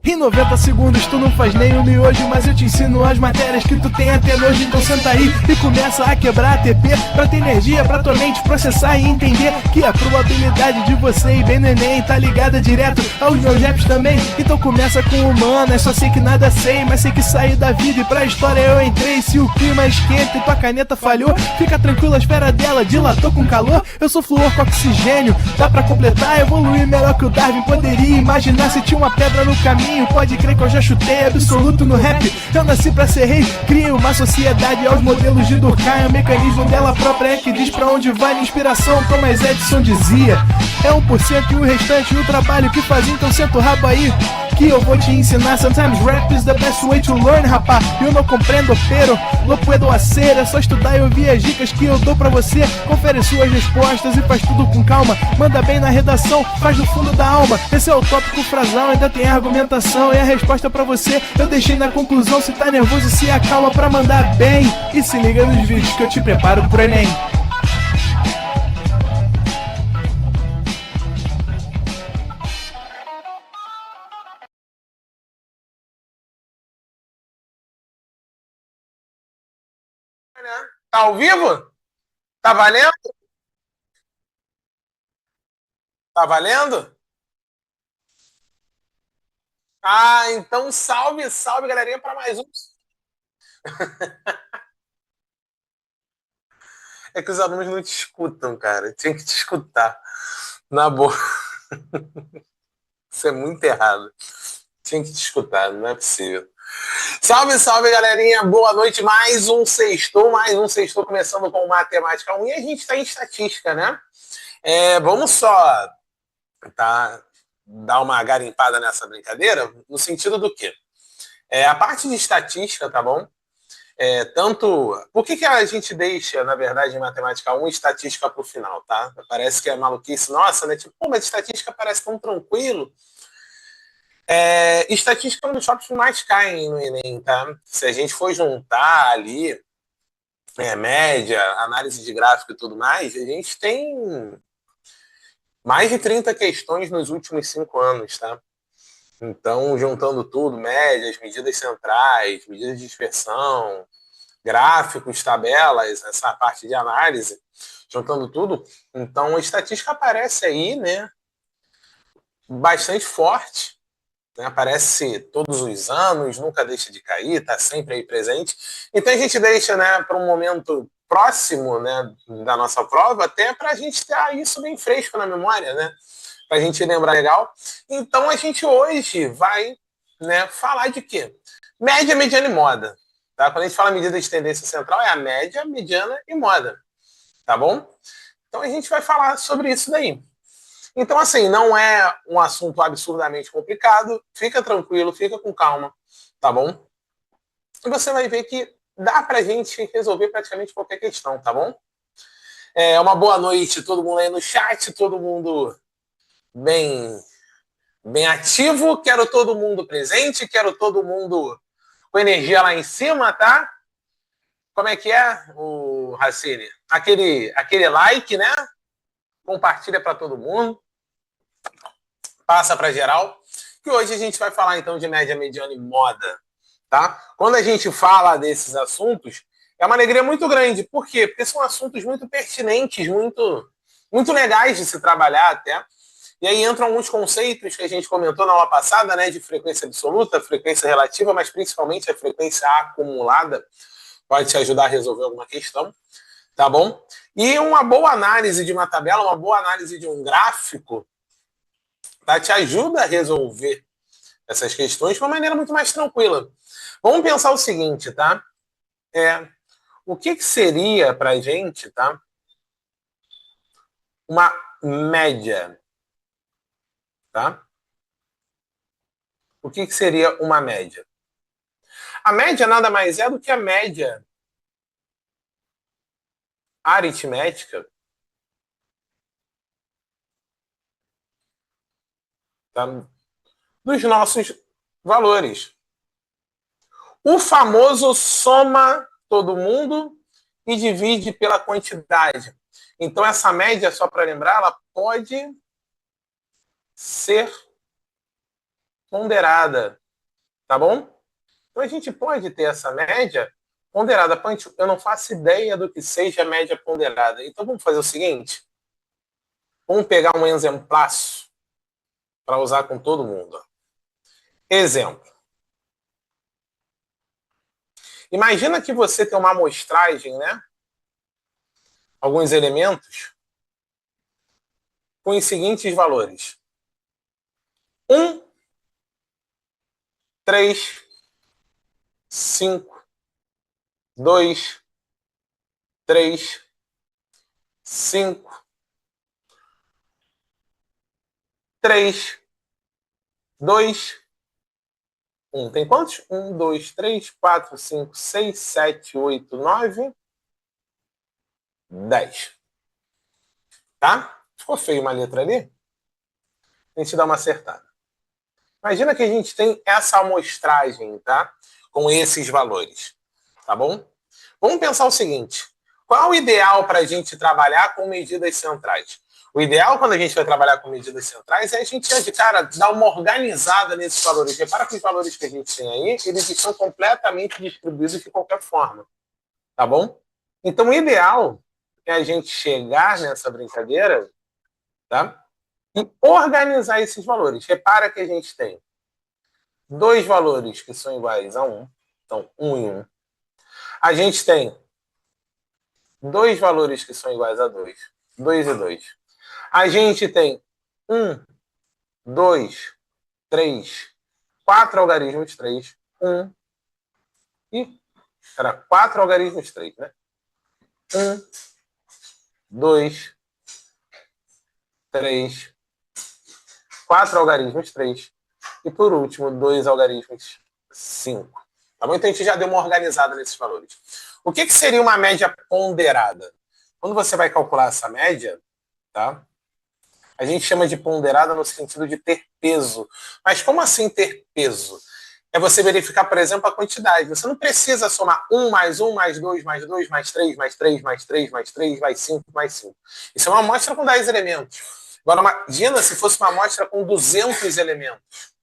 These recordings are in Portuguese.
Em 90 segundos tu não faz nem um miojo, mas eu te ensino as matérias que tu tem até nojo. Então senta aí e começa a quebrar ATP pra ter energia pra tua mente processar e entender que a probabilidade de você ir bem no Enem tá ligada direto aos meus raps também. Então começa com humanas, só sei que nada sei, mas sei que saí da vida e pra história eu entrei. Se o clima esquenta e tua caneta falhou, fica tranquilo, a esfera dela dilatou com calor. Eu sou flúor com oxigênio, dá pra completar, evoluir melhor que o Darwin poderia imaginar. Se tinha uma pedra no caminho, pode crer que eu já chutei absoluto no rap. Eu nasci pra ser rei, crio uma sociedade aos modelos de Durkheim. O mecanismo dela própria é que diz pra onde vai a inspiração. Thomas Edison dizia: é 1% e o restante o trabalho que fazia. Então senta o rabo aí que eu vou te ensinar. Sometimes rap is the best way to learn, rapá. Eu não compreendo, pero lo puedo hacer. É só estudar e ouvir as dicas que eu dou pra você. Confere suas respostas e faz tudo com calma. Manda bem na redação, faz do fundo da alma. Esse é o tópico frasal, ainda tem argumentação. E a resposta pra você eu deixei na conclusão. Se tá nervoso, se acalma pra mandar bem. E se liga nos vídeos que eu te preparo pro Enem. Tá ao vivo? Tá valendo? Tá valendo? Ah, então salve, salve, galerinha, para mais um. É que os alunos não te escutam, cara. Tinha que te escutar. Na boa. Isso é muito errado. Tinha que te escutar, não é possível. Salve, salve, galerinha. Boa noite. Mais um sextou começando com Matemática 1. E a gente está em estatística, né? Vamos só dar uma garimpada nessa brincadeira, no sentido do quê? A parte de estatística, tá bom? Por que a gente deixa, na verdade, em Matemática 1, estatística para o final, tá? Parece que é maluquice nossa, né? Tipo, mas estatística parece tão tranquilo. Estatística é um dos tópicos que mais caem no Enem, tá? Se a gente for juntar ali média, análise de gráfico e tudo mais, a gente tem mais de 30 questões nos últimos 5 anos, tá? Então, juntando tudo, médias, medidas centrais, medidas de dispersão, gráficos, tabelas, essa parte de análise, juntando tudo, então a estatística aparece aí, né, bastante forte, né, aparece todos os anos, nunca deixa de cair, está sempre aí presente. Então a gente deixa, né, para um momento próximo, né, da nossa prova, até para a gente ter isso bem fresco na memória, né, para a gente lembrar legal. Então a gente hoje vai, né, falar de quê? Média, mediana e moda. Tá? Quando a gente fala medida de tendência central, é a média, mediana e moda. Tá bom? Então a gente vai falar sobre isso daí. Então, assim, não é um assunto absurdamente complicado. Fica tranquilo, fica com calma, tá bom? E você vai ver que dá pra gente resolver praticamente qualquer questão, tá bom? Uma boa noite, todo mundo aí no chat, todo mundo bem ativo. Quero todo mundo presente, quero todo mundo com energia lá em cima, tá? Como é que é, o Racine? Aquele like, né? Compartilha para todo mundo. Passa para geral. Que hoje a gente vai falar, então, de média, mediana e moda, tá? Quando a gente fala desses assuntos, é uma alegria muito grande. Por quê? Porque são assuntos muito pertinentes, muito legais de se trabalhar até. E aí entram alguns conceitos que a gente comentou na aula passada, né? De frequência absoluta, frequência relativa, mas principalmente a frequência acumulada pode te ajudar a resolver alguma questão, tá bom? E uma boa análise de uma tabela, uma boa análise de um gráfico, tá? Te ajuda a resolver essas questões de uma maneira muito mais tranquila. Vamos pensar o seguinte, tá? O que seria pra gente, tá? Uma média, tá? O que seria uma média? A média nada mais é do que a média aritmética, tá, dos nossos valores. O famoso soma todo mundo e divide pela quantidade. Então, essa média, só para lembrar, ela pode ser ponderada, tá bom? Então, a gente pode ter essa média ponderada. Eu não faço ideia do que seja média ponderada. Então, vamos fazer o seguinte. Vamos pegar um exemplaço para usar com todo mundo. Exemplo. Imagina que você tem uma amostragem, né? Alguns elementos com os seguintes valores. 1, 3, 5, 2, 3, 5, 3, 2, 1. Tem quantos? 1, 2, 3, 4, 5, 6, 7, 8, 9, 10. Tá? Ficou feio uma letra ali? A gente dá uma acertada. Imagina que a gente tem essa amostragem, tá? Com esses valores, tá bom? Vamos pensar o seguinte. Qual é o ideal para a gente trabalhar com medidas centrais? O ideal, quando a gente vai trabalhar com medidas centrais, é a gente, de cara, dar uma organizada nesses valores. Repara que os valores que a gente tem aí, eles estão completamente distribuídos de qualquer forma. Tá bom? Então, o ideal é a gente chegar nessa brincadeira, tá? E organizar esses valores. Repara que a gente tem dois valores que são iguais a 1. Então, 1 e 1. A gente tem dois valores que são iguais a 2. 2 e 2. A gente tem 1, 2, 3, 4 algarismos 3, 1 e... Era 4 algarismos 3, né? 1, 2, 3, 4 algarismos 3 e, por último, 2 algarismos 5. Tá bom? Então, a gente já deu uma organizada nesses valores. O que seria uma média ponderada? Quando você vai calcular essa média, tá? A gente chama de ponderada no sentido de ter peso. Mas como assim ter peso? É você verificar, por exemplo, a quantidade. Você não precisa somar 1 mais 1 mais 2 mais 2 mais 3 mais 3 mais 3 mais 3 mais 5 mais 5. Isso é uma amostra com 10 elementos. Agora, imagina se fosse uma amostra com 200 elementos.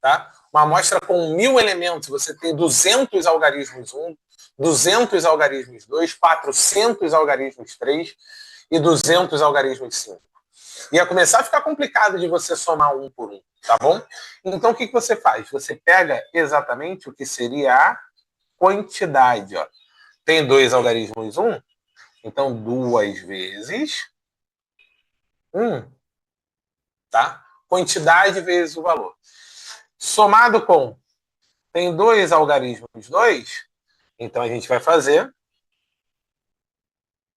Tá? Uma amostra com 1000 elementos. Você tem 200 algarismos 1, 200 algarismos 2, 400 algarismos 3 e 200 algarismos 5. Ia começar a ficar complicado de você somar um por um, tá bom? Então, o que você faz? Você pega exatamente o que seria a quantidade. Ó. Tem 2 algarismos 1, então 2 vezes 1, tá? Quantidade vezes o valor. Somado com, tem 2 algarismos 2, então a gente vai fazer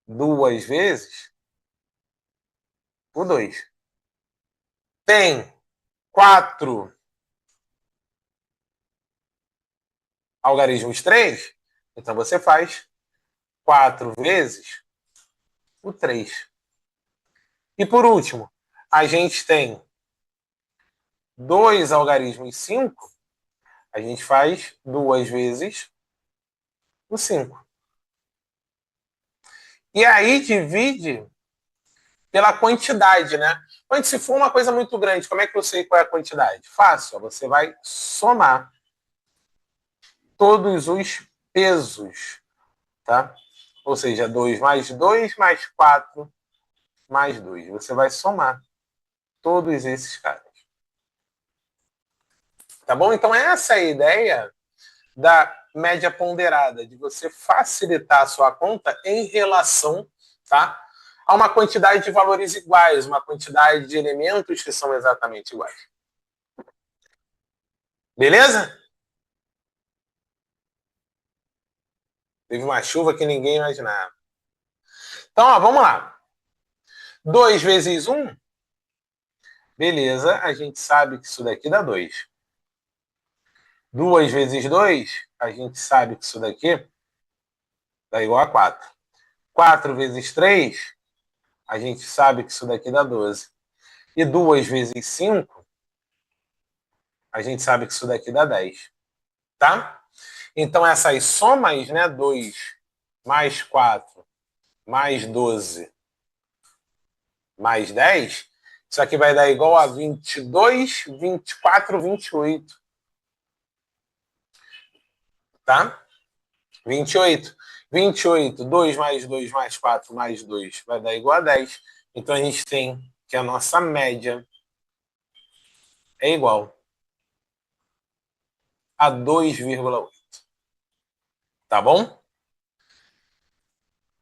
2 vezes o 2. Tem 4 algarismos 3, então você faz 4 vezes o 3. E por último, a gente tem 2 algarismos 5, a gente faz 2 vezes o 5. E aí divide pela quantidade, né? Quando se for uma coisa muito grande, como é que eu sei qual é a quantidade? Fácil, você vai somar todos os pesos, tá? Ou seja, 2 mais 2 mais 4 mais 2. Você vai somar todos esses caras. Tá bom? Então essa é a ideia da média ponderada, de você facilitar a sua conta em relação, tá, a uma quantidade de valores iguais, uma quantidade de elementos que são exatamente iguais. Beleza? Teve uma chuva que ninguém imaginava. Então, ó, vamos lá. 2 vezes 1. Beleza, a gente sabe que isso daqui dá 2. 2 vezes 2, a gente sabe que isso daqui dá igual a 4. 4 vezes 3, a gente sabe que isso daqui dá 12. E 2 vezes 5, a gente sabe que isso daqui dá 10. Tá? Então, essas somas, né, 2 mais 4, mais 12, mais 10, isso aqui vai dar igual a 22, 24, 28. Tá? 28. 28, 2 mais 2 mais 4 mais 2 vai dar igual a 10. Então a gente tem que a nossa média é igual a 2,8. Tá bom?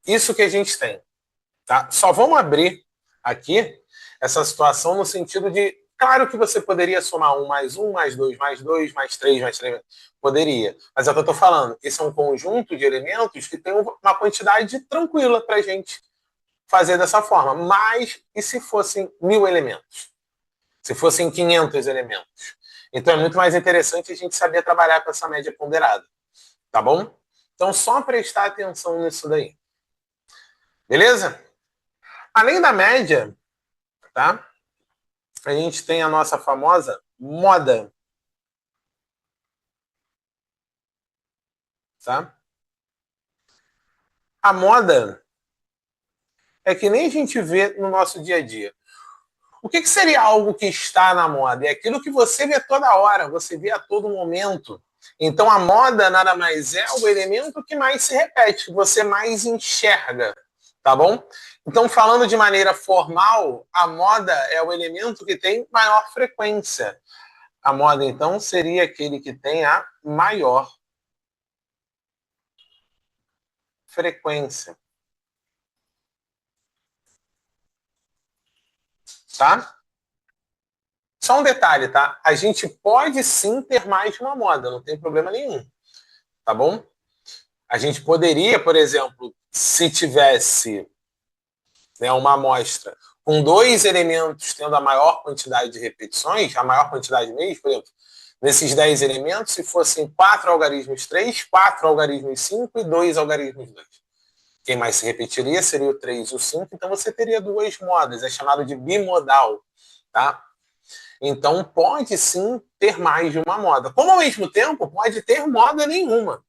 Isso que a gente tem. Tá? Só vamos abrir aqui essa situação no sentido de, claro que você poderia somar 1 mais 1, mais 2, mais 2, mais 3, mais 3. Poderia. Mas é o que eu estou falando. Esse é um conjunto de elementos que tem uma quantidade tranquila para a gente fazer dessa forma. Mas e se fossem 1000 elementos? Se fossem 500 elementos? Então é muito mais interessante a gente saber trabalhar com essa média ponderada. Tá bom? Então só prestar atenção nisso daí. Beleza? Além da média, tá? A gente tem a nossa famosa moda. Tá? A moda é que nem a gente vê no nosso dia a dia. O que seria algo que está na moda? É aquilo que você vê toda hora, você vê a todo momento. Então a moda nada mais é o elemento que mais se repete, que você mais enxerga, tá bom? Então, falando de maneira formal, a moda é o elemento que tem maior frequência. A moda, então, seria aquele que tem a maior frequência. Tá? Só um detalhe, tá? A gente pode sim ter mais de uma moda, não tem problema nenhum. Tá bom? A gente poderia, por exemplo, se tivesse, né, uma amostra com 2 elementos tendo a maior quantidade de repetições, a maior quantidade mesmo, por exemplo, nesses 10 elementos, se fossem 4 algarismos 3, 4 algarismos 5 e 2 algarismos 2. Quem mais se repetiria seria o 3 e o 5, então você teria 2 modas, é chamado de bimodal, tá? Então pode sim ter mais de uma moda. Como ao mesmo tempo pode ter moda nenhuma.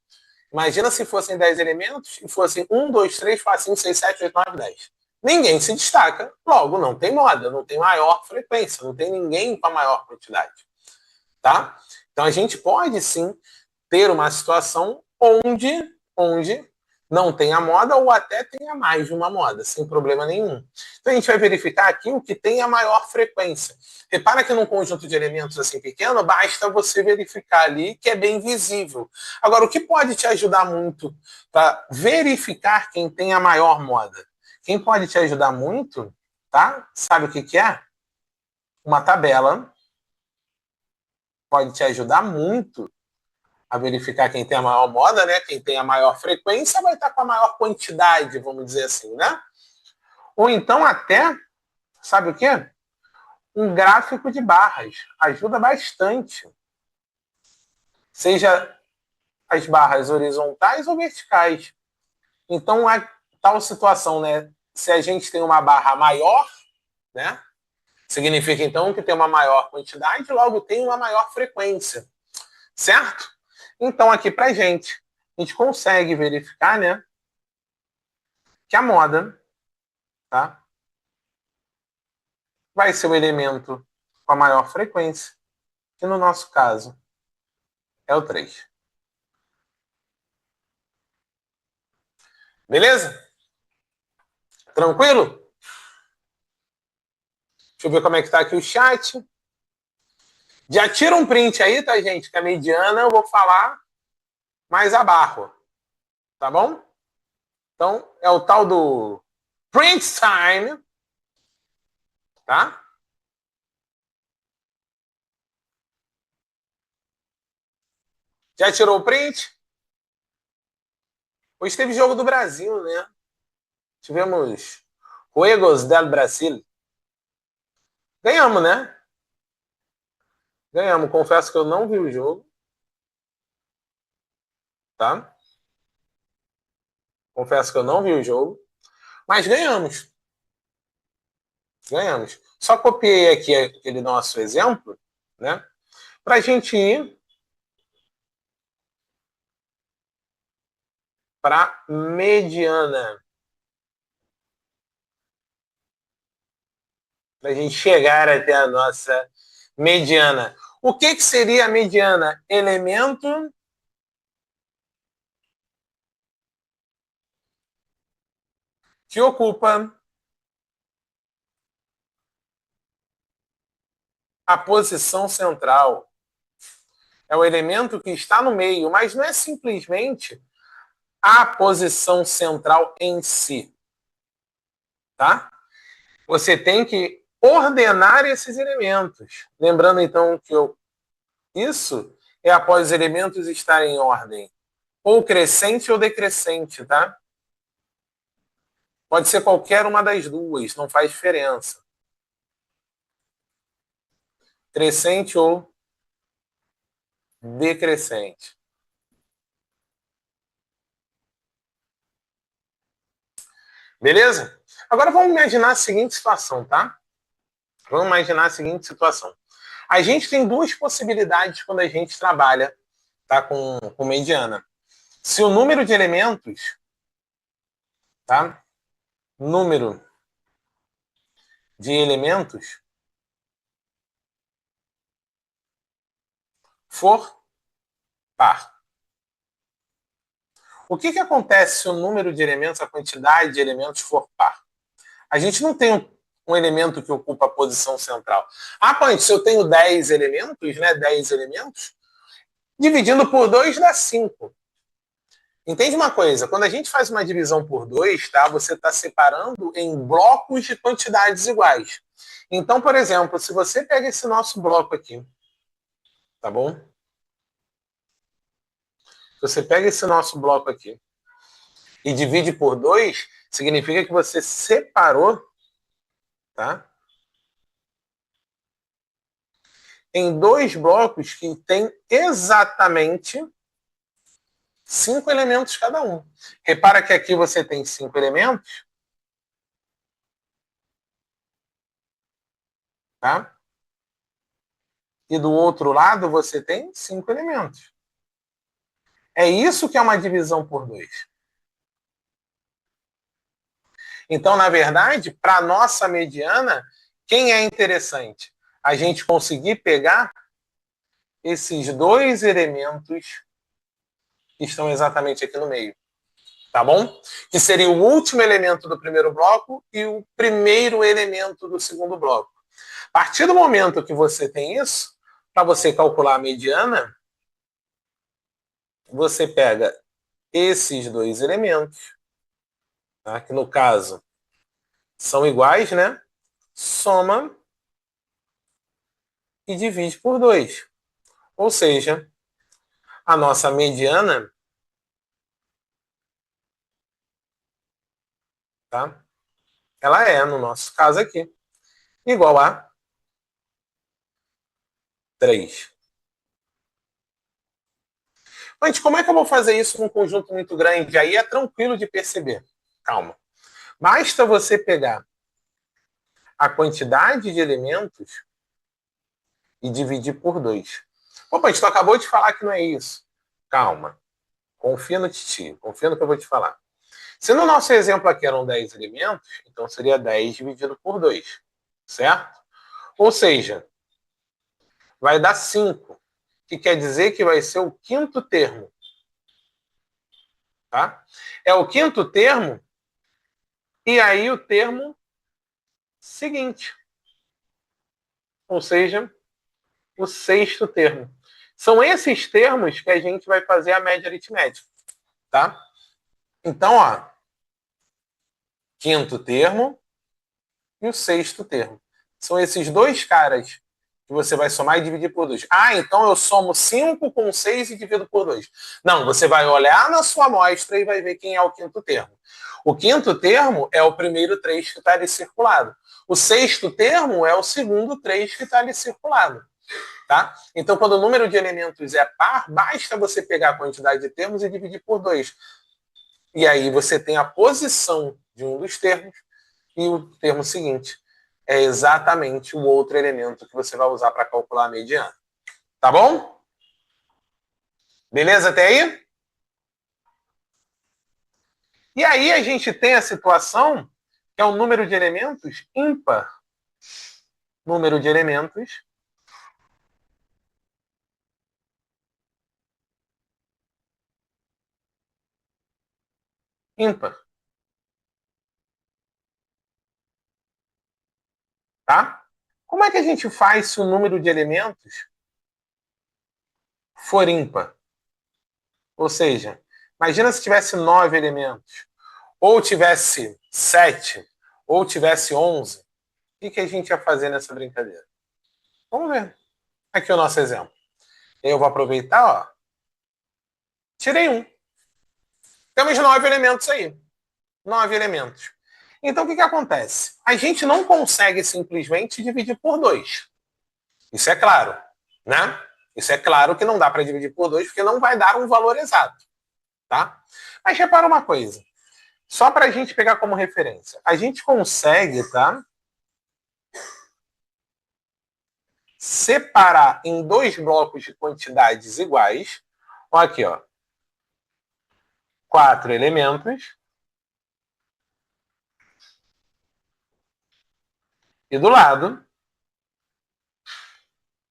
Imagina se fossem 10 elementos e fossem 1, 2, 3, 4, 5, 6, 7, 8, 9, 10. Ninguém se destaca, logo não tem moda, não tem maior frequência, não tem ninguém com a maior quantidade. Tá? Então a gente pode sim ter uma situação onde não tenha moda ou até tenha mais de uma moda, sem problema nenhum. Então a gente vai verificar aqui o que tem a maior frequência. Repara que num conjunto de elementos assim pequeno, basta você verificar ali que é bem visível. Agora, o que pode te ajudar muito para verificar quem tem a maior moda? Quem pode te ajudar muito, tá? Sabe o que é? Uma tabela pode te ajudar muito a verificar quem tem a maior moda, né? Quem tem a maior frequência vai estar com a maior quantidade, vamos dizer assim, né? Ou então até, sabe o quê? Um gráfico de barras. Ajuda bastante. Seja as barras horizontais ou verticais. Então, é tal situação, né? Se a gente tem uma barra maior, né? Significa, então, que tem uma maior quantidade, logo tem uma maior frequência. Certo? Então, aqui pra gente, a gente consegue verificar, né? Que a moda, tá? Vai ser o elemento com a maior frequência, que no nosso caso é o 3. Beleza? Tranquilo? Deixa eu ver como é que tá aqui o chat. Já tira um print aí, tá, gente? Que a mediana eu vou falar mais abaixo. Tá bom? Então, é o tal do print time. Tá? Já tirou o print? Hoje teve jogo do Brasil, né? Tivemos Juegos del Brasil. Ganhamos, né? Ganhamos. Confesso que eu não vi o jogo. Tá? Confesso que eu não vi o jogo. Mas ganhamos. Ganhamos. Só copiei aqui aquele nosso exemplo, né? Para a gente ir para mediana. Para a gente chegar até a nossa mediana. O que seria a mediana? Elemento que ocupa a posição central. É o elemento que está no meio, mas não é simplesmente a posição central em si. Tá? Você tem que ordenar esses elementos. Lembrando, então, que isso é após os elementos estarem em ordem ou crescente ou decrescente, tá? Pode ser qualquer uma das duas, não faz diferença. Crescente ou decrescente. Beleza? Agora vamos imaginar a seguinte situação, tá? Vamos imaginar a seguinte situação. A gente tem duas possibilidades quando a gente trabalha, tá, com mediana. Se o número de elementos, tá? Número de elementos for par. O que acontece se o número de elementos, a quantidade de elementos for par? A gente não tem um elemento que ocupa a posição central. Ah, Ponte, se eu tenho 10 elementos, né? 10 elementos, dividindo por 2 dá 5. Entende uma coisa? Quando a gente faz uma divisão por 2, tá? Você está separando em blocos de quantidades iguais. Então, por exemplo, se você pega esse nosso bloco aqui, tá bom? Você pega esse nosso bloco aqui e divide por 2, significa que você separou, tá? Em 2 blocos que tem exatamente 5 elementos cada um. Repara que aqui você tem 5 elementos, tá? E do outro lado você tem 5 elementos. É isso que é uma divisão por 2. Então, na verdade, para a nossa mediana, quem é interessante? A gente conseguir pegar esses 2 elementos que estão exatamente aqui no meio. Tá bom? Que seria o último elemento do primeiro bloco e o primeiro elemento do segundo bloco. A partir do momento que você tem isso, para você calcular a mediana, você pega esses 2 elementos, tá? Que no caso são iguais, né? Soma e divide por 2. Ou seja, a nossa mediana, tá? Ela é, no nosso caso aqui, igual a 3. Mas como é que eu vou fazer isso com um conjunto muito grande? Aí é tranquilo de perceber. Calma. Basta você pegar a quantidade de elementos e dividir por 2. Opa, tu acabou de falar que não é isso. Calma. Confia no titio. Confia no que eu vou te falar. Se no nosso exemplo aqui eram 10 elementos, então seria 10 dividido por 2. Certo? Ou seja, vai dar 5. Que quer dizer que vai ser o quinto termo. Tá? É o quinto termo e aí o termo seguinte. Ou seja, o sexto termo. São esses termos que a gente vai fazer a média aritmética. Tá? Então, ó, quinto termo e o sexto termo. São esses 2 caras que você vai somar e dividir por 2. Ah, então eu somo 5 com 6 e divido por 2. Não, você vai olhar na sua amostra e vai ver quem é o quinto termo. O quinto termo é o primeiro 3 que está ali circulado. O sexto termo é o segundo 3 que está ali circulado. Tá? Então, quando o número de elementos é par, basta você pegar a quantidade de termos e dividir por 2. E aí você tem a posição de um dos termos e o termo seguinte é exatamente o outro elemento que você vai usar para calcular a mediana. Tá bom? Beleza até aí? E aí a gente tem a situação que é o número de elementos ímpar. Número de elementos ímpar. Tá? Como é que a gente faz se o número de elementos for ímpar? Ou seja, imagina se tivesse 9 elementos, ou tivesse 7, ou tivesse 11. O que a gente ia fazer nessa brincadeira? Vamos ver. Aqui o nosso exemplo. Eu vou aproveitar, ó. Tirei um. Temos 9 elementos aí. 9 elementos. Então, o que acontece? A gente não consegue simplesmente dividir por 2. Isso é claro, né? Isso é claro que não dá para dividir por 2, porque não vai dar um valor exato, tá? Mas repara uma coisa. Só para a gente pegar como referência. A gente consegue, tá? Separar em 2 blocos de quantidades iguais. Olha aqui, ó. 4 elementos. E do lado,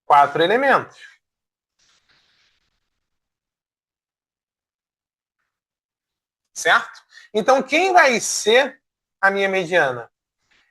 4 elementos. Certo? Então, quem vai ser a minha mediana?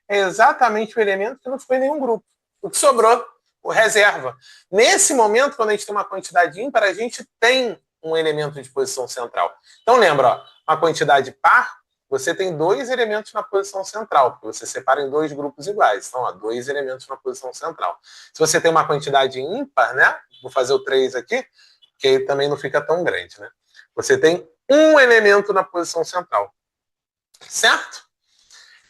É exatamente o elemento que não foi em nenhum grupo. O que sobrou, o reserva. Nesse momento, quando a gente tem uma quantidade ímpar, a gente tem um elemento de posição central. Então, lembra, ó, uma quantidade par, você tem 2 elementos na posição central, porque você separa em 2 grupos iguais. Então, ó, 2 elementos na posição central. Se você tem uma quantidade ímpar, né? Vou fazer o 3 aqui, que aí também não fica tão grande, né? Você tem um elemento na posição central. Certo?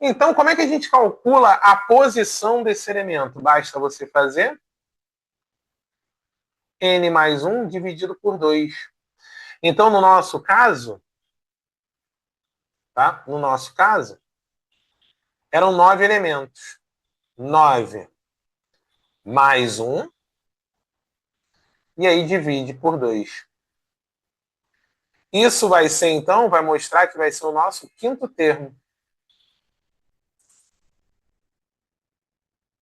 Então, como é que a gente calcula a posição desse elemento? Basta você fazer n mais 1 dividido por 2. Então, no nosso caso, tá? No nosso caso, eram 9 elementos. 9 mais 1, e aí divide por 2. Isso vai ser, então, vai mostrar que vai ser o nosso quinto termo.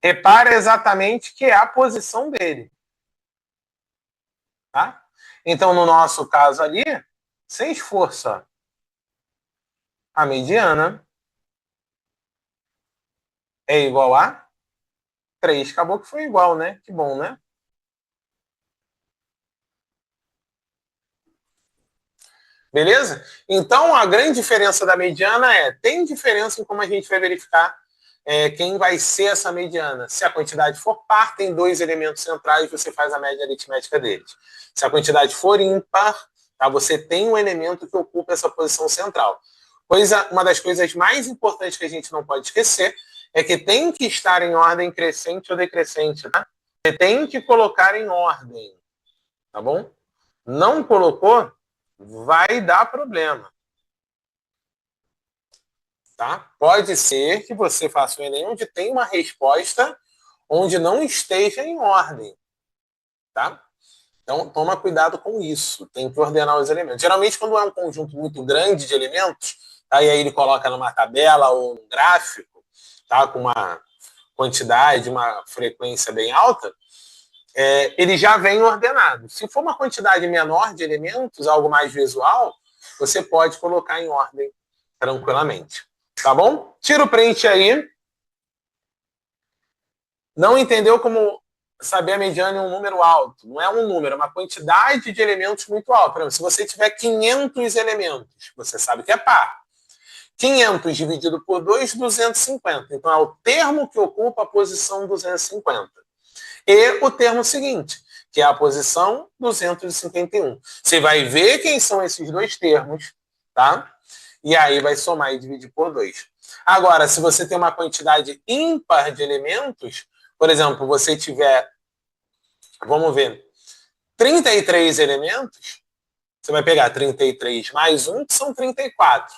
Repara exatamente que é a posição dele. Tá? Então, no nosso caso ali, sem esforço, ó, a mediana é igual a 3. Acabou que foi igual, né? Que bom, né? Beleza? Então, a grande diferença da mediana tem diferença em como a gente vai verificar quem vai ser essa mediana. Se a quantidade for par, tem 2 elementos centrais, você faz a média aritmética deles. Se a quantidade for ímpar, tá, você tem um elemento que ocupa essa posição central. Uma das coisas mais importantes que a gente não pode esquecer é que tem que estar em ordem crescente ou decrescente, tá? Você tem que colocar em ordem, tá bom? Não colocou, vai dar problema. Tá? Pode ser que você faça um Enem onde tem uma resposta onde não esteja em ordem. Tá? Então, toma cuidado com isso. Tem que ordenar os elementos. Geralmente, quando é um conjunto muito grande de elementos, tá? E aí ele coloca numa tabela ou num gráfico, tá? Com uma quantidade, uma frequência bem alta, ele já vem ordenado. Se for uma quantidade menor de elementos, algo mais visual, você pode colocar em ordem tranquilamente. Tá bom? Tira o print aí. Não entendeu como saber a mediana em um número alto? Não é um número, é uma quantidade de elementos muito alta. Por exemplo, se você tiver 500 elementos, você sabe que é par. 500 dividido por 2, 250. Então, é o termo que ocupa a posição 250. E o termo seguinte, que é a posição 251. Você vai ver quem são esses 2 termos, tá? E aí vai somar e dividir por 2. Agora, se você tem uma quantidade ímpar de elementos, por exemplo, você tiver, vamos ver, 33 elementos, você vai pegar 33 mais 1, que são 34.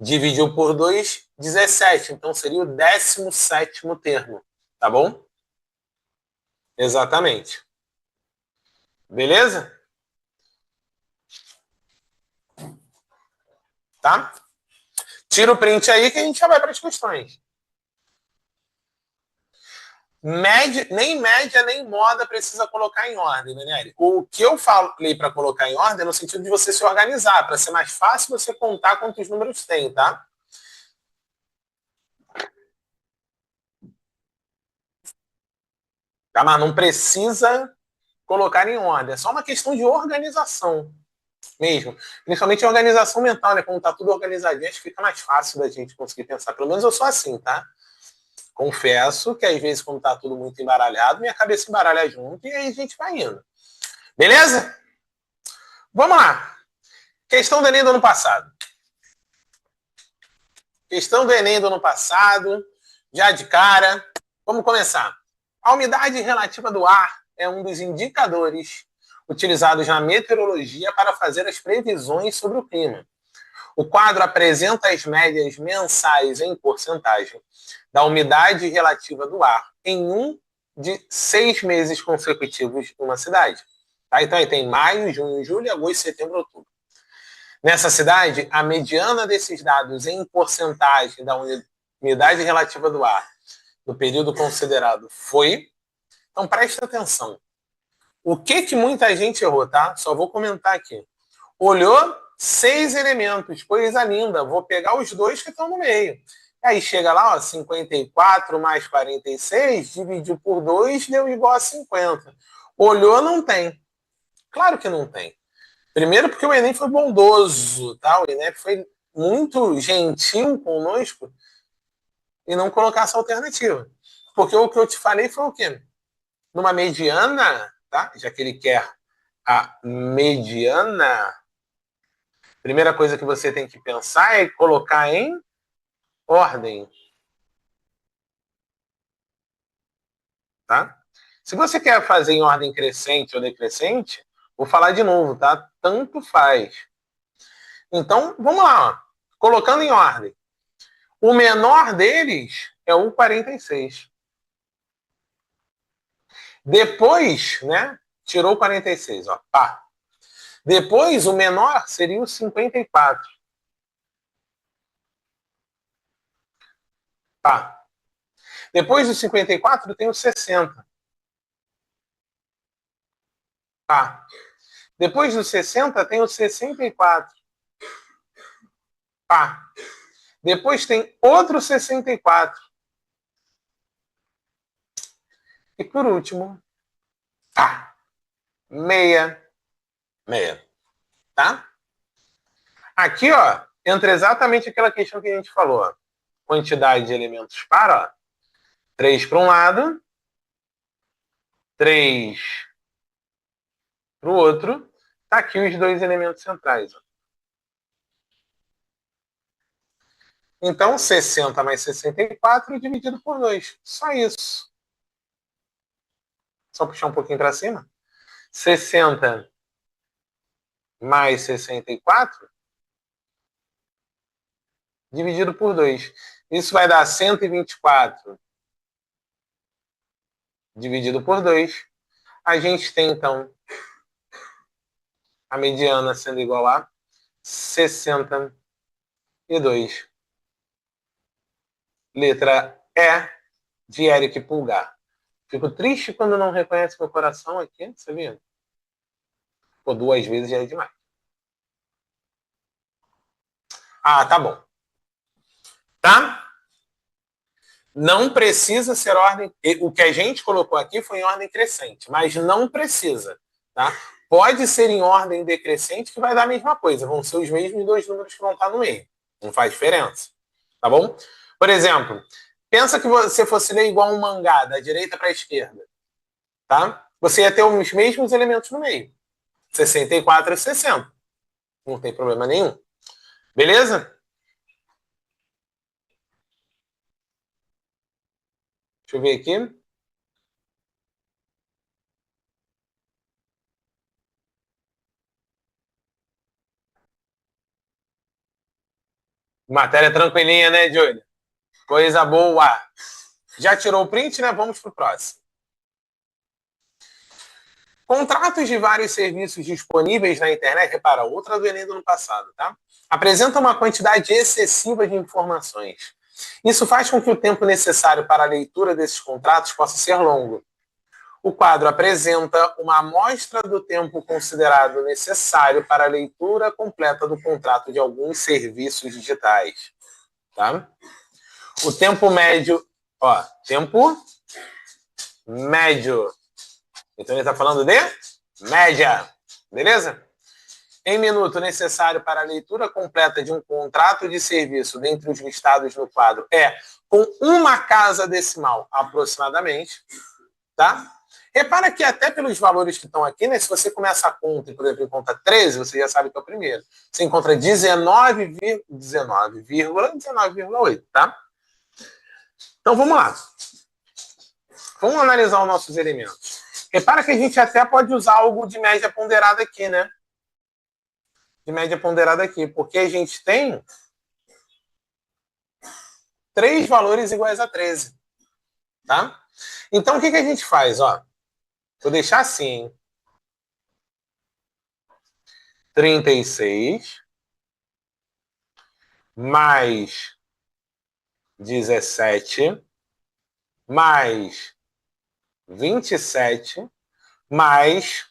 Dividiu por 2, 17. Então, seria o 17º termo, tá bom? Exatamente. Beleza? Tá? Tira o print aí que a gente já vai para as questões. Nem média, nem moda precisa colocar em ordem, Daniele. O que eu falei para colocar em ordem é no sentido de você se organizar, para ser mais fácil você contar quantos números tem, tá? Tá, mas não precisa colocar em ordem. É só uma questão de organização mesmo. Principalmente organização mental, né? Como tá tudo organizadinho, acho que fica mais fácil da gente conseguir pensar. Pelo menos eu sou assim, tá? Confesso que às vezes, quando tá tudo muito embaralhado, minha cabeça embaralha junto e aí a gente vai indo. Beleza? Vamos lá. Questão do Enem do ano passado. Questão do Enem do ano passado. Já de cara. Vamos começar. A umidade relativa do ar é um dos indicadores utilizados na meteorologia para fazer as previsões sobre o clima. O quadro apresenta as médias mensais em porcentagem da umidade relativa do ar em um de 6 meses consecutivos numa cidade. Tá? Então, aí tem maio, junho, julho, agosto, setembro, outubro. Nessa cidade, a mediana desses dados em porcentagem da umidade relativa do ar no período considerado foi... Então, presta atenção. O que muita gente errou, tá? Só vou comentar aqui. Olhou 6 elementos, coisa linda. Vou pegar os 2 que estão no meio. Aí chega lá, ó, 54 mais 46, dividiu por 2, deu igual a 50. Olhou, não tem. Claro que não tem. Primeiro porque o Enem foi bondoso, tá? O Enem foi muito gentil conosco e não colocar essa alternativa. Porque o que eu te falei foi o quê? Numa mediana, tá? Já que ele quer a mediana, primeira coisa que você tem que pensar é colocar em ordem. Tá? Se você quer fazer em ordem crescente ou decrescente, vou falar de novo, tá? Tanto faz. Então, vamos lá. Ó. Colocando em ordem. O menor deles é o 46. Depois, né? Tirou o 46, ó. Pá. Depois, o menor seria o 54. Pá. Depois do 54, tem o 60. Pá. Depois do 60, tem o 64. Pá. Depois tem outro 64. E por último, tá, 66. Tá? Aqui, ó, entra exatamente aquela questão que a gente falou. Ó. Quantidade de elementos para, ó, 3 para um lado, 3 para o outro. Tá aqui os 2 elementos centrais. Ó. Então, 60 mais 64 dividido por 2. Só isso. Só puxar um pouquinho para cima. 60 mais 64 dividido por 2. Isso vai dar 124 dividido por 2. A gente tem, então, a mediana sendo igual a 62. Letra E de Eric Pulgar. Fico triste quando não reconhece meu coração aqui, sabia? Pô, 2 vezes já é demais. Ah, tá bom. Tá? Não precisa ser ordem... O que a gente colocou aqui foi em ordem crescente, mas não precisa, tá? Pode ser em ordem decrescente que vai dar a mesma coisa. Vão ser os mesmos 2 números que vão estar no meio. Não faz diferença. Tá bom? Por exemplo, pensa que você fosse ler igual um mangá, da direita para a esquerda. Tá? Você ia ter os mesmos elementos no meio. 64 e 60. Não tem problema nenhum. Beleza? Deixa eu ver aqui. Matéria tranquilinha, né, Júlia? Coisa boa. Já tirou o print, né? Vamos pro próximo. Contratos de vários serviços disponíveis na internet. Repara, outra do Enem do ano passado, tá? apresenta uma quantidade excessiva de informações. Isso faz com que o tempo necessário para a leitura desses contratos possa ser longo. O quadro apresenta uma amostra do tempo considerado necessário para a leitura completa do contrato de alguns serviços digitais. Tá? O tempo médio, tempo médio. Então ele está falando de média, beleza? Em minuto necessário para a leitura completa de um contrato de serviço dentre os listados no quadro é com uma casa decimal aproximadamente, tá? Repara que até pelos valores que estão aqui, né? Se você começa a conta, por exemplo, em conta 13, você já sabe que é o primeiro. Você encontra 19,8, tá? Então vamos lá. Vamos analisar os nossos elementos. Repara que a gente até pode usar algo de média ponderada aqui, né? De média ponderada aqui, porque a gente tem 3 valores iguais a 13, tá? Então, o que a gente faz, ó? Vou deixar assim, hein? 36 mais 17 mais 27 mais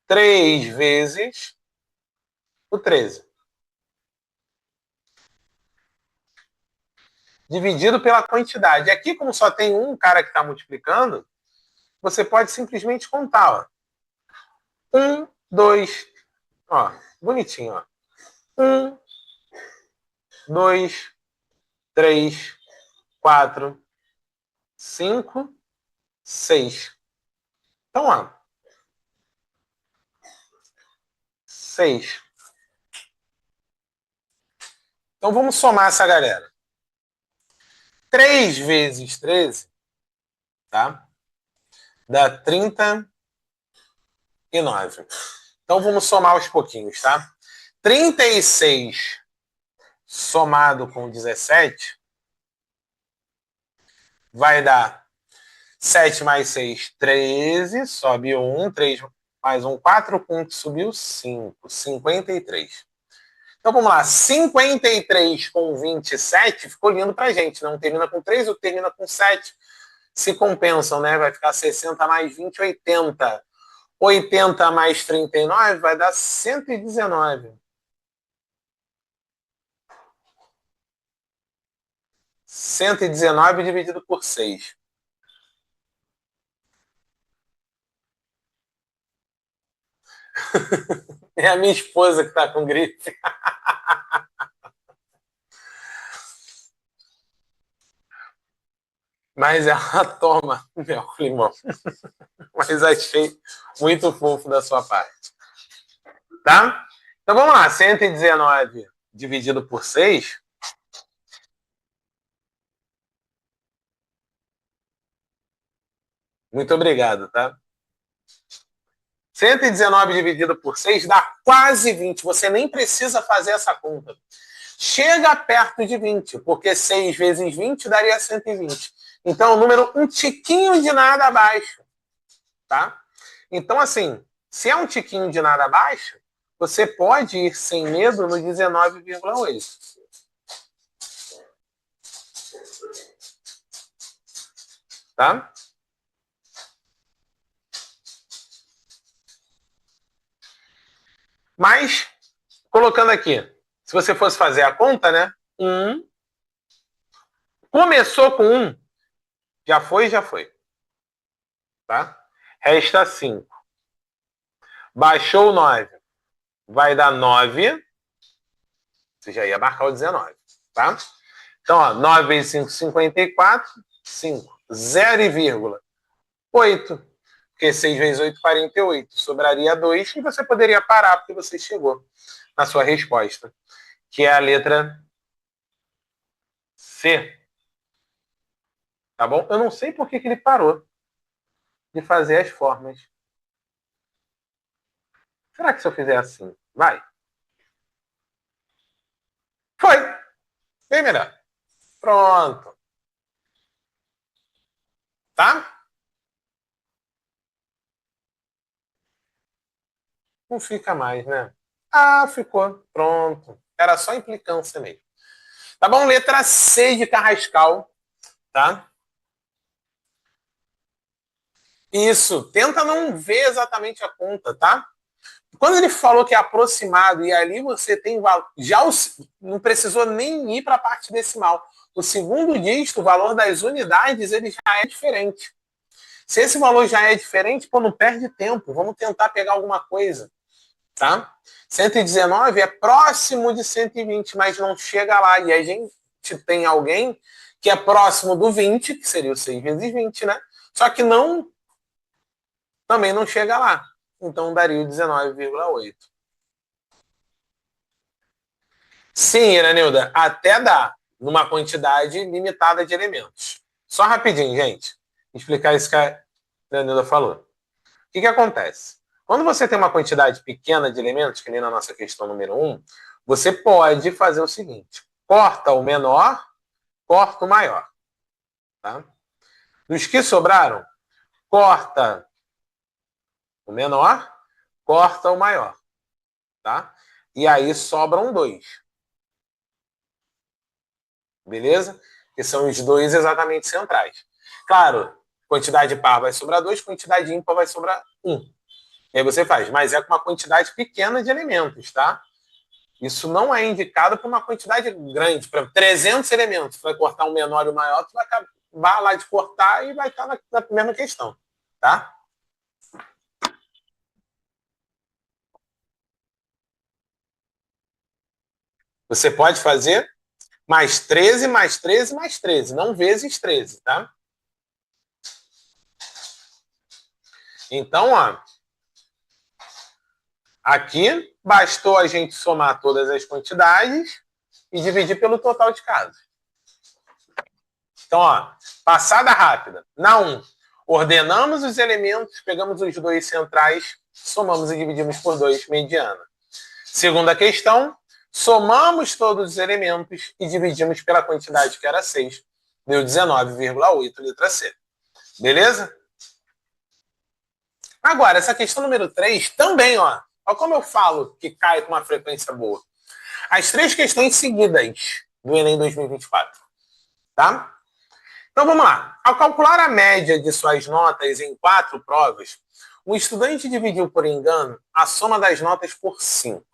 3 vezes o 13. Dividido pela quantidade. Aqui, como só tem um cara que está multiplicando, você pode simplesmente contar. Ó. 1, 2, ó, bonitinho. Ó. 1, 2, 3, 4, 5, 6. Então, ó. 6. Então, vamos somar essa galera. 3 vezes 13, tá? Dá 39. Então, vamos somar aos pouquinhos, tá? 36 somado com 17 vai dar 7 mais 6, 13, sobe 1, 3 mais 1, 4, pontos, subiu 5, 53. Então vamos lá, 53 com 27 ficou lindo pra gente, não termina com 3, ou termina com 7, se compensam, né? Vai ficar 60 mais 20, 80. 80 mais 39 vai dar 119. 119 dividido por 6. É a minha esposa que está com gripe. Mas ela toma mel com limão. Mas achei muito fofo da sua parte. Tá? Então vamos lá. 119 dividido por 6. Muito obrigado, tá? 119 dividido por 6 dá quase 20. Você nem precisa fazer essa conta. Chega perto de 20, porque 6 vezes 20 daria 120. Então, é um número um tiquinho de nada abaixo. Tá? Então, assim, se é um tiquinho de nada abaixo, você pode ir sem medo no 19,8. Tá? Mas, colocando aqui, se você fosse fazer a conta, né? 1. Começou com 1. Já foi, já foi. Tá? Resta 5. Baixou 9. Vai dar 9. Você já ia marcar o 19. Tá? Então, ó, 9 vezes 5, 54. 5. 0,8. Porque 6 vezes 8, 48. Sobraria 2 e você poderia parar porque você chegou na sua resposta, que é a letra C. Tá bom? Eu não sei por que ele parou de fazer as formas. Será que se eu fizer assim? Vai. Foi. Bem melhor. Pronto. Tá? Não fica mais, né? Ah, ficou. Pronto. Era só implicância mesmo. Tá bom? Letra C de Carrascal. Tá? Isso. Tenta não ver exatamente a conta, tá? Quando ele falou que é aproximado e ali você tem valor, já não precisou nem ir para a parte decimal. O segundo dígito, o valor das unidades, ele já é diferente. Se esse valor já é diferente, pô, não perde tempo. Vamos tentar pegar alguma coisa, tá? 119 é próximo de 120, mas não chega lá. E a gente tem alguém que é próximo do 20, que seria o 6 vezes 20, né? Só que não, também não chega lá. Então daria o 19,8. Sim, Iranilda, até dá, numa quantidade limitada de elementos. Só rapidinho, gente, explicar isso que a Iranilda falou. O que acontece? Quando você tem uma quantidade pequena de elementos, que nem na nossa questão número 1, você pode fazer o seguinte: corta o menor, corta o maior. Tá? Dos que sobraram, corta o menor, corta o maior. Tá? E aí sobram 2. Beleza? Que são os 2 exatamente centrais. Claro, quantidade par vai sobrar 2, quantidade ímpar vai sobrar 1. E aí você faz, mas é com uma quantidade pequena de elementos, tá? Isso não é indicado para uma quantidade grande. Para 300 elementos, você vai cortar um menor e um maior, você vai acabar lá de cortar e vai estar na mesma questão, tá? Você pode fazer mais 13, mais 13, mais 13, não vezes 13, tá? Então, ó, aqui bastou a gente somar todas as quantidades e dividir pelo total de casos. Então, ó, passada rápida. Na 1, ordenamos os elementos, pegamos os 2 centrais, somamos e dividimos por 2, mediana. Segunda questão, somamos todos os elementos e dividimos pela quantidade que era 6. Deu 19,8, letra C. Beleza? Agora, essa questão número 3 também, ó. Olha como eu falo que cai com uma frequência boa. As 3 questões seguidas do Enem 2024. Tá? Então vamos lá. Ao calcular a média de suas notas em 4 provas, o estudante dividiu por engano a soma das notas por 5.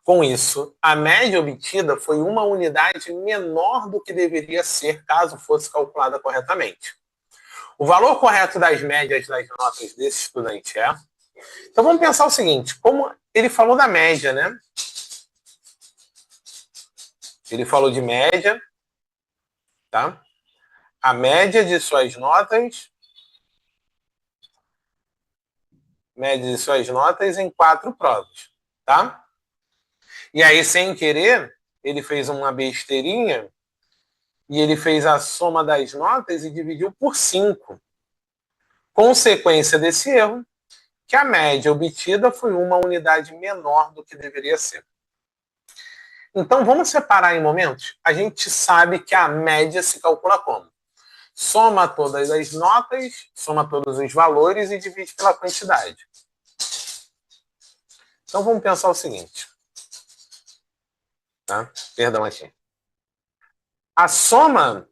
Com isso, a média obtida foi uma unidade menor do que deveria ser caso fosse calculada corretamente. O valor correto das médias das notas desse estudante é... Então vamos pensar o seguinte, como ele falou da média, né? Ele falou de média, tá? A média de suas notas, em 4 provas, tá? E aí, sem querer, ele fez uma besteirinha e ele fez a soma das notas e dividiu por 5. Consequência desse erro, que a média obtida foi uma unidade menor do que deveria ser. Então, vamos separar em momentos? A gente sabe que a média se calcula como? Soma todas as notas, soma todos os valores e divide pela quantidade. Então, vamos pensar o seguinte. Tá? Perdão aqui. A soma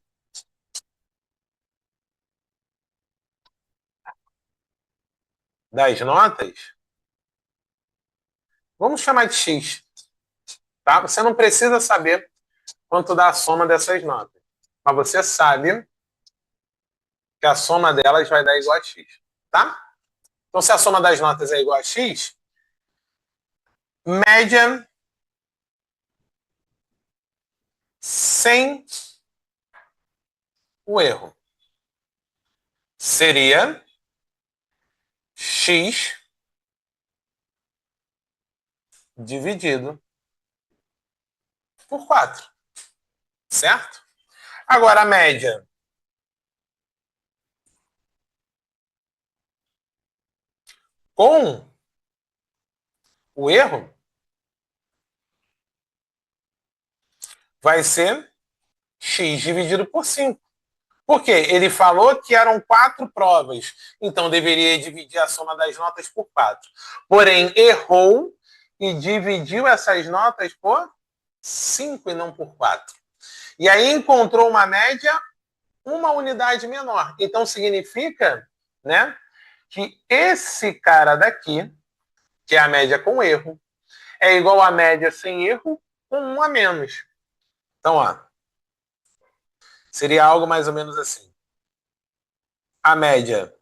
das notas, vamos chamar de X. Tá? Você não precisa saber quanto dá a soma dessas notas. Mas você sabe que a soma delas vai dar igual a X. Tá? Então, se a soma das notas é igual a X, média sem o erro seria X dividido por 4. Certo? Agora, a média com o erro vai ser X dividido por 5. Por quê? Ele falou que eram 4 provas, então deveria dividir a soma das notas por 4. Porém, errou e dividiu essas notas por 5 e não por 4. E aí encontrou uma média, uma unidade menor. Então significa, né, que esse cara daqui, que é a média com erro, é igual a média sem erro com 1 a menos. Então, ó, seria algo mais ou menos assim. A média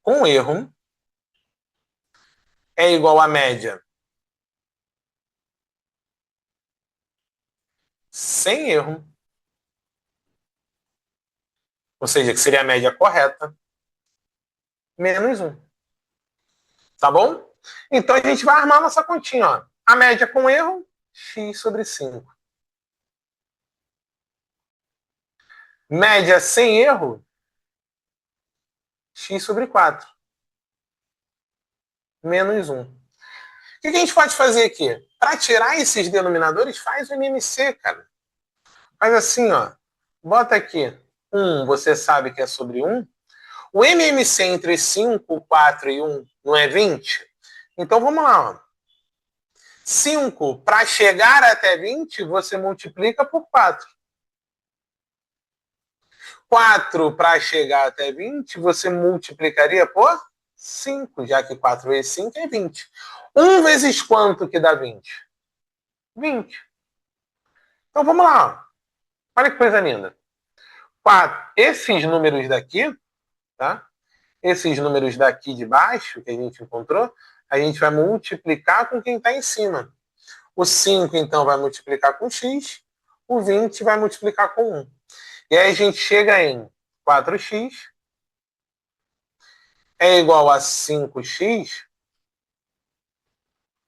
com erro é igual a média sem erro, ou seja, que seria a média correta, menos 1. Tá bom? Então a gente vai armar nossa continha. Ó. A média com erro, x sobre 5. Média sem erro, x sobre 4. Menos 1. O que a gente pode fazer aqui? Para tirar esses denominadores, faz o MMC, cara. Faz assim, ó. Bota aqui 1, você sabe que é sobre 1. O MMC entre 5, 4 e 1 não é 20? Então vamos lá, ó. 5, para chegar até 20, você multiplica por 4. 4, para chegar até 20, você multiplicaria por 5, já que 4 vezes 5 é 20. 1 vezes quanto que dá 20? 20. Então vamos lá. Olha que coisa linda. 4. Esses números daqui, tá? Esses números daqui de baixo, que a gente encontrou, a gente vai multiplicar com quem está em cima. O 5, então, vai multiplicar com x. O 20 vai multiplicar com 1. E aí a gente chega em 4x é igual a 5x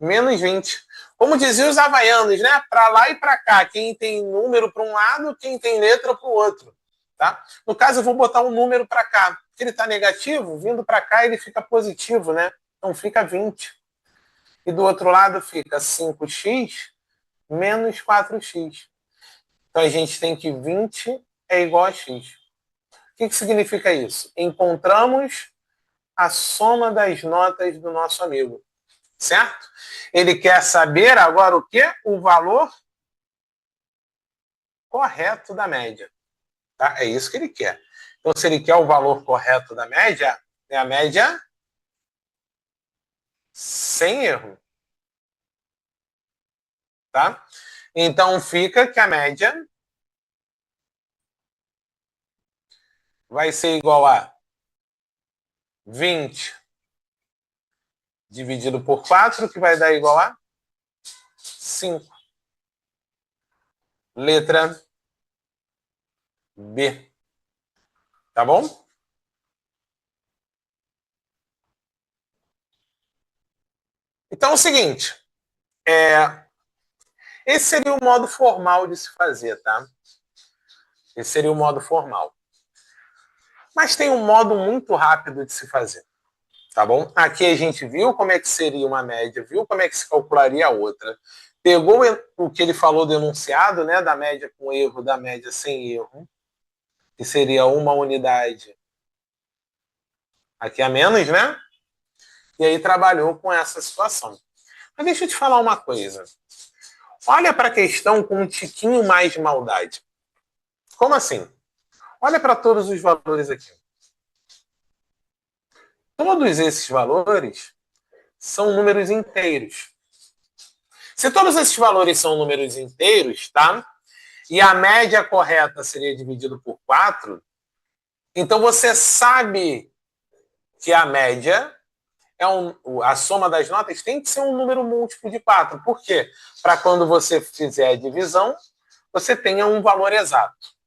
menos 20. Como diziam os havaianos, né? Para lá e para cá. Quem tem número para um lado, quem tem letra para o outro. Tá? No caso, eu vou botar um número para cá. Se ele está negativo, vindo para cá ele fica positivo, né? Então fica 20. E do outro lado fica 5x menos 4x. Então a gente tem que 20 é igual a x. O que significa isso? Encontramos a soma das notas do nosso amigo. Certo? Ele quer saber agora o quê? O valor correto da média. Tá? É isso que ele quer. Então, se ele quer o valor correto da média, é a média sem erro. Tá? Então, fica que a média vai ser igual a 20 dividido por 4, que vai dar igual a 5. Letra B. Tá bom? Então é o seguinte. Esse seria o modo formal de se fazer, tá? Esse seria o modo formal. Mas tem um modo muito rápido de se fazer. Tá bom? Aqui a gente viu como é que seria uma média, viu como é que se calcularia a outra. Pegou o que ele falou do enunciado, né, da média com erro, da média sem erro, que seria uma unidade aqui a menos, né? E aí trabalhou com essa situação. Mas deixa eu te falar uma coisa. Olha para a questão com um tiquinho mais de maldade. Como assim? Olha para todos os valores aqui. Todos esses valores são números inteiros. Se todos esses valores são números inteiros, tá? E a média correta seria dividido por 4, então você sabe que a média a soma das notas tem que ser um número múltiplo de 4. Por quê? Para quando você fizer a divisão, você tenha um valor exato.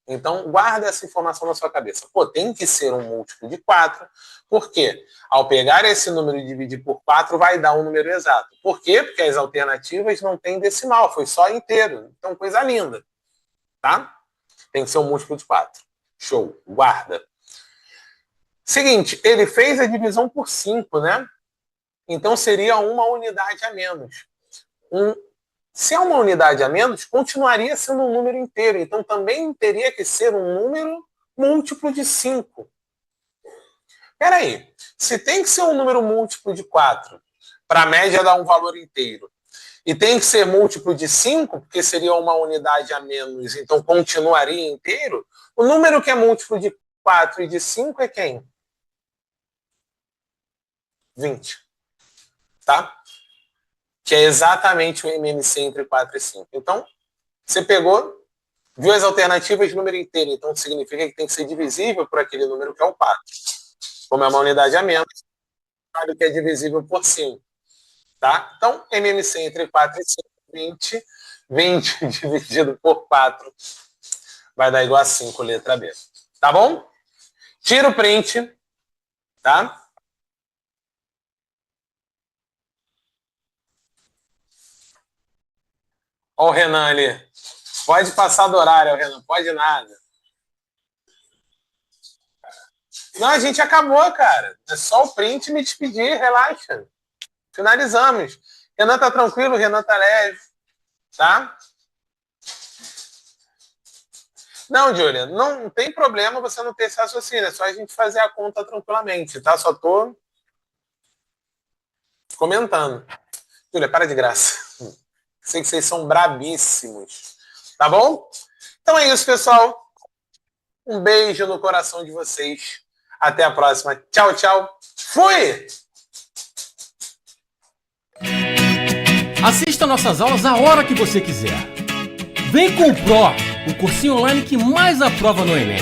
Então, guarda essa informação na sua cabeça. Pô, tem que ser um múltiplo de 4. Por quê? Ao pegar esse número e dividir por 4, vai dar um número exato. Por quê? Porque as alternativas não têm decimal, foi só inteiro. Então, coisa linda. Tá? Tem que ser um múltiplo de 4. Show. Guarda. Seguinte, ele fez a divisão por 5, né? Então, seria uma unidade a menos. Se é uma unidade a menos, continuaria sendo um número inteiro. Então, também teria que ser um número múltiplo de 5. Peraí, se tem que ser um número múltiplo de 4 para a média dar um valor inteiro, e tem que ser múltiplo de 5, porque seria uma unidade a menos, então continuaria inteiro, o número que é múltiplo de 4 e de 5 é quem? 20. Tá? Que é exatamente o MMC entre 4 e 5. Então, você pegou, viu as alternativas de número inteiro, então significa que tem que ser divisível por aquele número que é o 4. Como é uma unidade a menos, sabe que é divisível por 5. Tá? Então, MMC entre 4 e 5, 20. 20 dividido por 4 vai dar igual a 5, letra B. Tá bom? Tira o print. Tá? Ó o Renan ali. Pode passar do horário, Renan. Pode nada. Não, a gente acabou, cara. É só o print e me despedir. Relaxa. Finalizamos. Renan tá tranquilo, Renan tá leve. Tá? Não, Júlia, não tem problema você não ter esse raciocínio. É só a gente fazer a conta tranquilamente, tá? Só tô comentando. Júlia, para de graça. Sei que vocês são brabíssimos. Tá bom? Então é isso, pessoal. Um beijo no coração de vocês. Até a próxima. Tchau, tchau. Fui! Assista nossas aulas a hora que você quiser. Vem com o Pro, o cursinho online que mais aprova no Enem.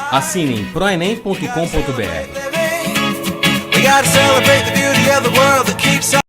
Assine em proenem.com.br. We gotta celebrate the beauty of the world that keeps on